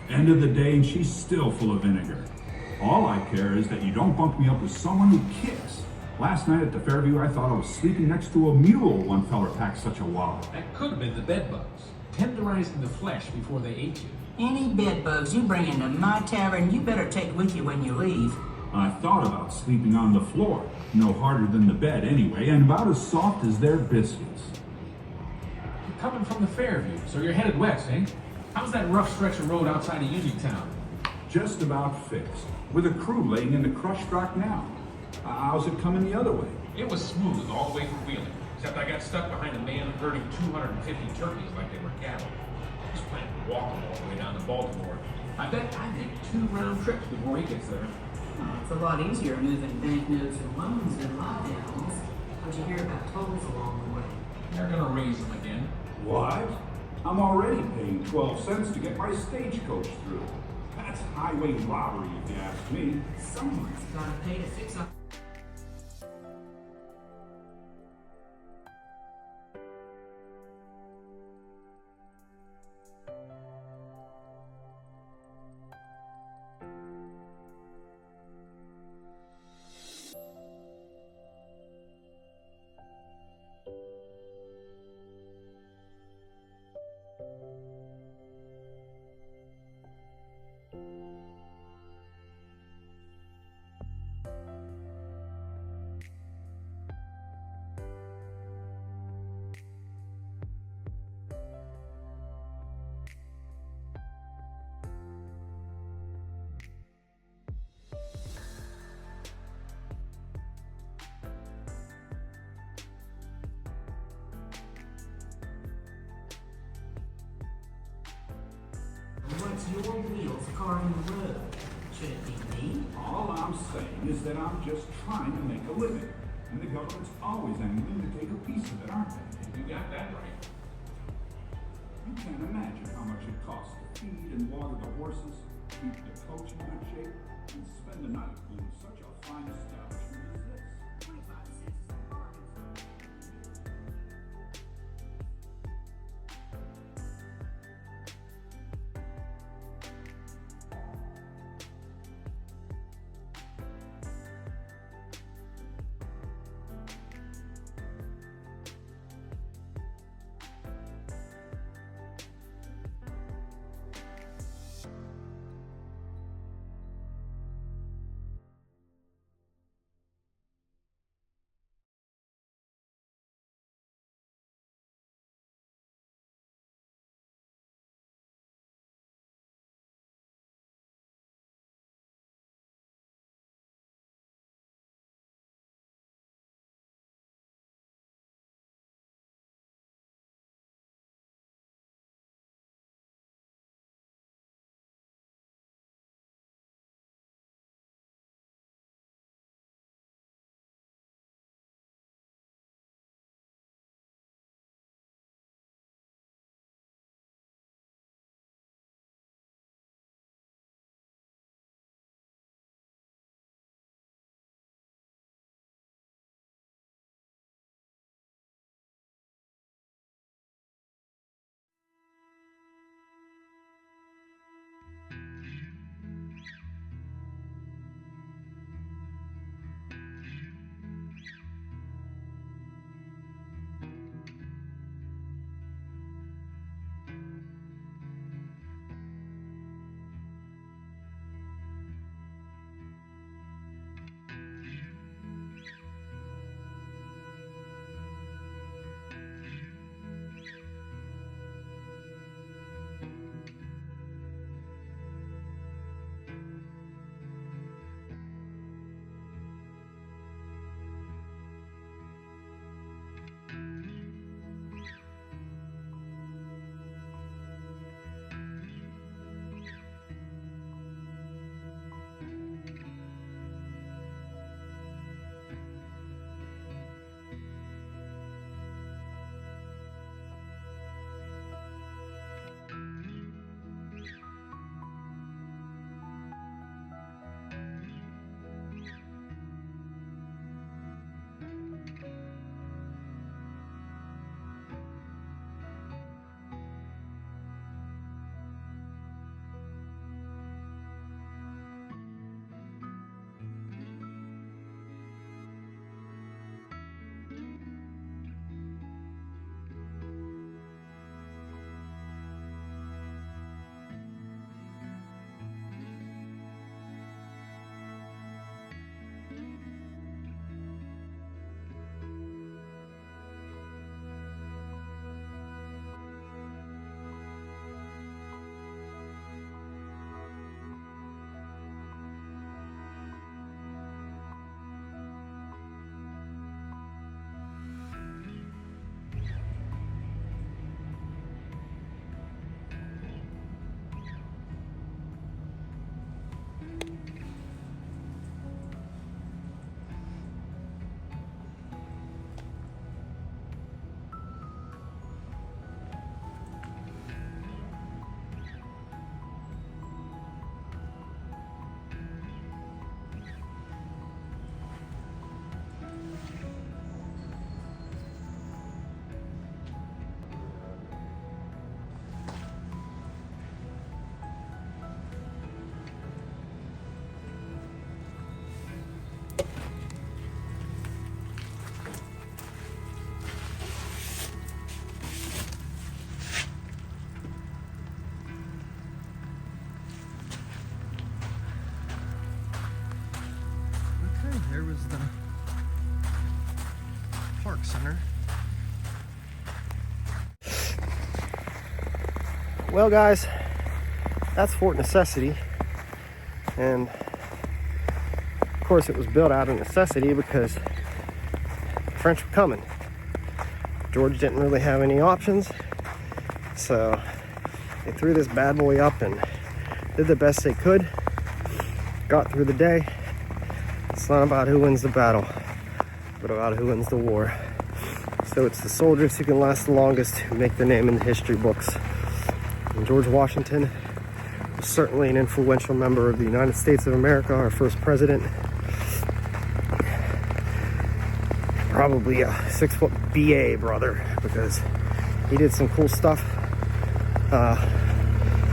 End of the day, and she's still full of vinegar. All I care is that you don't bunk me up with someone who kicks. Last night at the Fairview, I thought I was sleeping next to a mule, one feller packed such a wallop. That could have been the bed bugs, tenderizing the flesh before they ate you. Any bed bugs you bring into my tavern, you better take with you when you leave. I thought about sleeping on the floor. No harder than the bed anyway, and about as soft as their biscuits. You're coming from the Fairview, so you're headed west, eh? How's that rough stretch of road outside of Uniontown? Just about fixed. With a crew laying in the crushed rock now. How's it coming the other way? It was smooth all the way from Wheeling, except I got stuck behind a man herding 250 turkeys like they were cattle. He's planning to walk them all the way down to Baltimore. I bet I'd make 2 round trips before he gets there. It's a lot easier moving banknotes and loans than lockdowns. How'd you hear about tolls along the way? They're gonna raise them again. What? I'm already paying 12 cents to get my stagecoach through. That's highway robbery, if you ask me. Someone's gotta pay to fix up. What's your wheels carving the road? Should it be me? All I'm saying is that I'm just trying to make a living. And the government's always angling to take a piece of it, aren't they? You got that right. You can't imagine how much it costs to feed and water the horses, keep the coach in good shape, and spend the night in such a fine establishment as this. 25 cents is a bargain. Well, guys, that's Fort Necessity, and of course it was built out of necessity because the French were coming. George didn't really have any options, so they threw this bad boy up and did the best they could, got through the day. It's not about who wins the battle, but about who wins the war. So it's the soldiers who can last the longest who make their name in the history books. And George Washington was certainly an influential member of the United States of America, our first president. Probably a 6-foot BA brother, because he did some cool stuff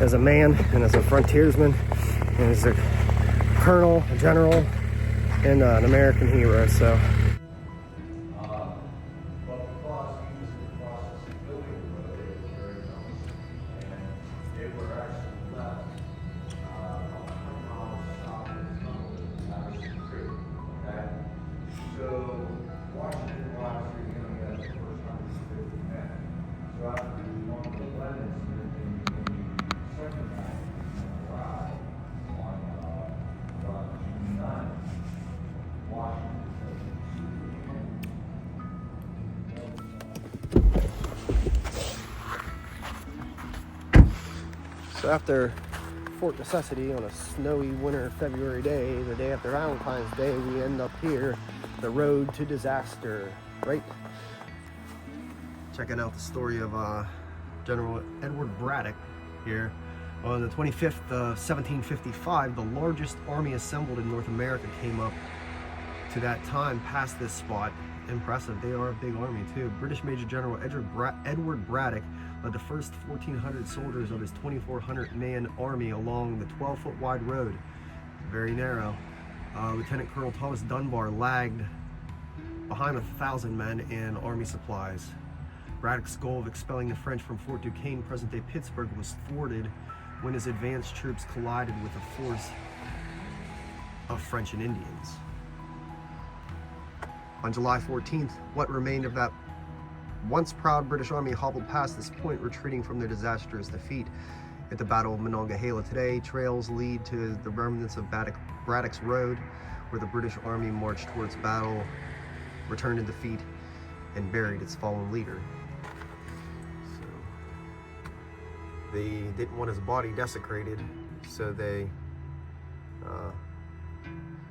as a man and as a frontiersman and as a colonel, a general, and an American hero. So after Fort Necessity on a snowy winter February day, the day after Valentine's Day, we end up here, the road to disaster, right? Checking out the story of General Edward Braddock here. On the 25th of 1755, the largest army assembled in North America came up to that time past this spot. Impressive, they are a big army too. British Major General Edward Braddock led the first 1,400 soldiers of his 2,400-man army along the 12-foot wide road, very narrow. Lieutenant Colonel Thomas Dunbar lagged behind 1,000 men and army supplies. Braddock's goal of expelling the French from Fort Duquesne, present-day Pittsburgh, was thwarted when his advanced troops collided with a force of French and Indians. On July 14th, what remained of that once proud British army hobbled past this point, retreating from their disastrous defeat at the Battle of Monongahela. Today, trails lead to the remnants of Braddock's Road, where the British army marched towards battle, returned in defeat, and buried its fallen leader. So, they didn't want his body desecrated, so they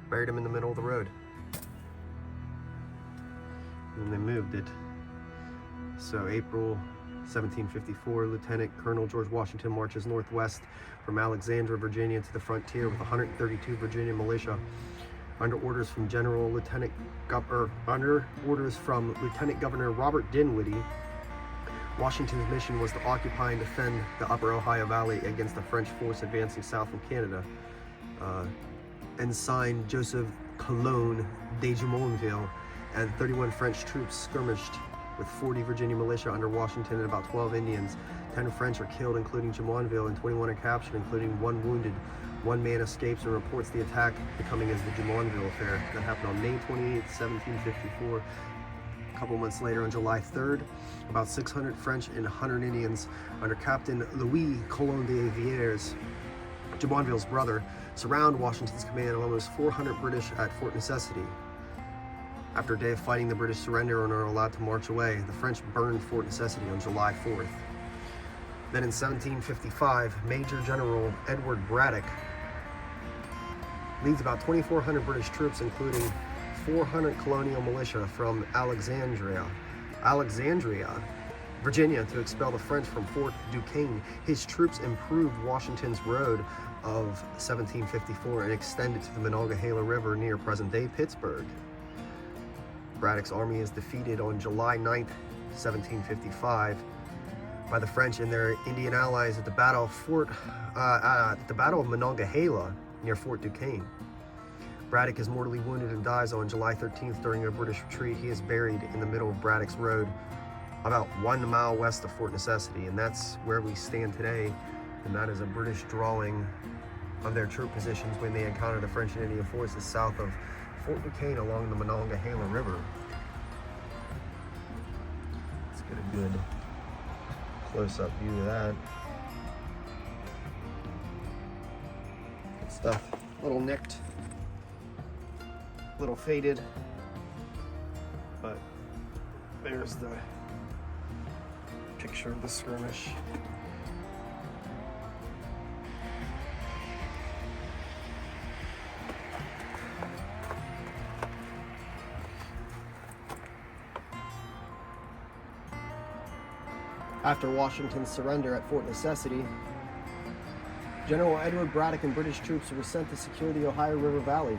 buried him in the middle of the road. And they moved it. So April 1754, Lieutenant Colonel George Washington marches northwest from Alexandria, Virginia to the frontier with 132 Virginia militia under orders from Lieutenant Governor Robert Dinwiddie. Washington's mission was to occupy and defend the upper Ohio Valley against the French force advancing south from Canada. Ensign Joseph Colon de Jumonville and 31 French troops skirmished with 40 Virginia militia under Washington and about 12 Indians. 10 French are killed, including Jumonville, and 21 are captured, including 1 wounded. 1 man escapes and reports the attack becoming as the Jumonville affair. That happened on May 28, 1754. A couple months later, on July 3rd, about 600 French and 100 Indians under Captain Louis Colon de Vieres, Jumonville's brother, surround Washington's command of almost 400 British at Fort Necessity. After a day of fighting, the British surrender and are allowed to march away. The French burned Fort Necessity on July 4th. Then in 1755, Major General Edward Braddock leads about 2,400 British troops, including 400 colonial militia from Alexandria, Virginia, to expel the French from Fort Duquesne. His troops improved Washington's road of 1754 and extended to the Monongahela River near present-day Pittsburgh. Braddock's army is defeated on July 9th, 1755 by the French and their Indian allies at the Battle of Monongahela near Fort Duquesne. Braddock is mortally wounded and dies on July 13th during a British retreat. He is buried in the middle of Braddock's Road, about 1 mile west of Fort Necessity, and that's where we stand today. And that is a British drawing of their troop positions when they encountered the French and Indian forces south of Fort Duquesne along the Monongahela River. Let's get a good close-up view of that. a little nicked, little faded, but there's the picture of the skirmish. After Washington's surrender at Fort Necessity, General Edward Braddock and British troops were sent to secure the Ohio River Valley.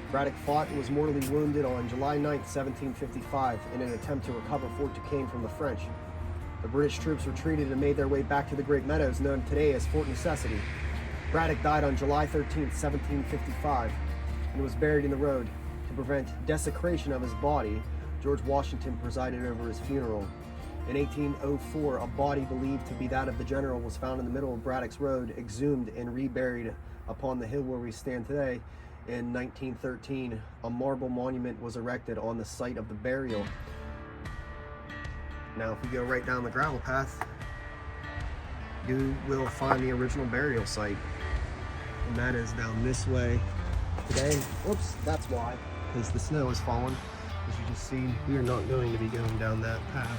Braddock fought and was mortally wounded on July 9, 1755, in an attempt to recover Fort Duquesne from the French. The British troops retreated and made their way back to the Great Meadows, known today as Fort Necessity. Braddock died on July 13, 1755, and was buried in the road. To prevent desecration of his body, George Washington presided over his funeral. In 1804, a body believed to be that of the general was found in the middle of Braddock's road, exhumed and reburied upon the hill where we stand today. In 1913, a marble monument was erected on the site of the burial. Now, if you go right down the gravel path, you will find the original burial site. And that is down this way today. Whoops, that's why, because the snow has fallen. As you just see, we are not going to be going down that path.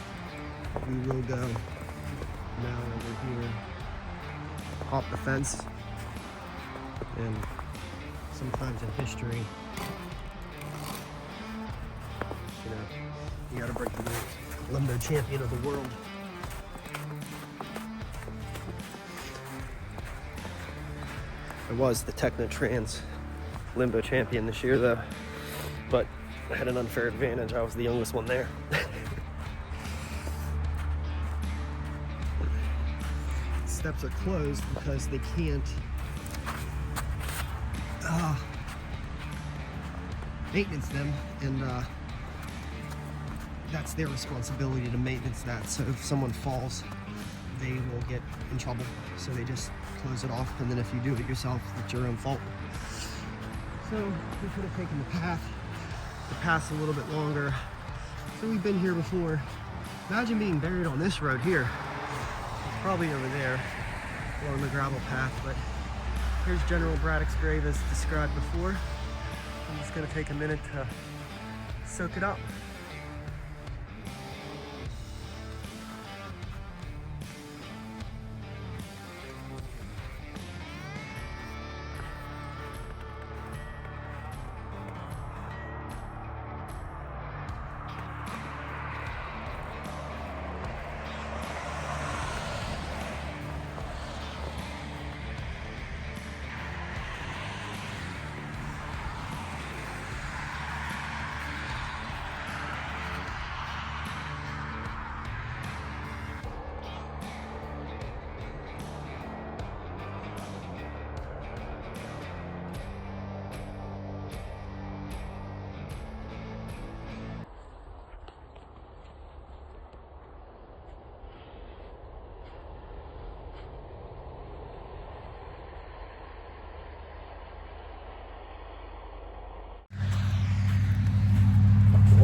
We will go now over here, hop the fence, and sometimes in history, you gotta break the rules. Limbo champion of the world. I was the Technotrans Limbo champion this year though, but I had an unfair advantage. I was the youngest one there. Steps are closed because they can't maintenance them, and that's their responsibility to maintenance that. So if someone falls, they will get in trouble. So they just close it off, and then if you do it yourself, it's your own fault. So we could have taken the path's a little bit longer. So we've been here before. Imagine being buried on this road here. It's probably over there along the gravel path, but here's General Braddock's grave as described before. I'm just gonna take a minute to soak it up.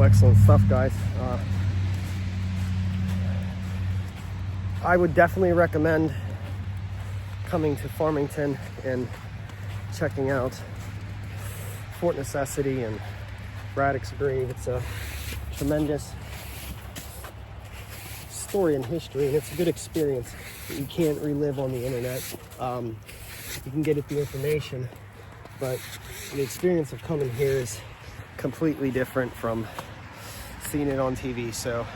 Excellent stuff, guys. I would definitely recommend coming to Farmington and checking out Fort Necessity and Braddock's grave. It's a tremendous story and history, and it's a good experience that you can't relive on the internet. You can get at the information, but the experience of coming here is completely different from seeing it on TV. So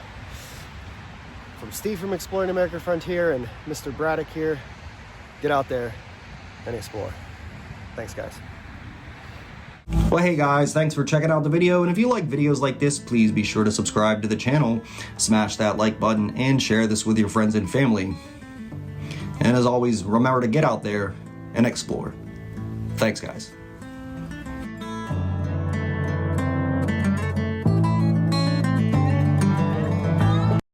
from Steve from Exploring American Frontier and Mr. Braddock here, get out there and explore. Thanks, guys. Well, hey guys, thanks for checking out the video, and if you like videos like this, please be sure to subscribe to the channel, smash that like button, and share this with your friends and family. And as always, remember to get out there and explore. Thanks, guys.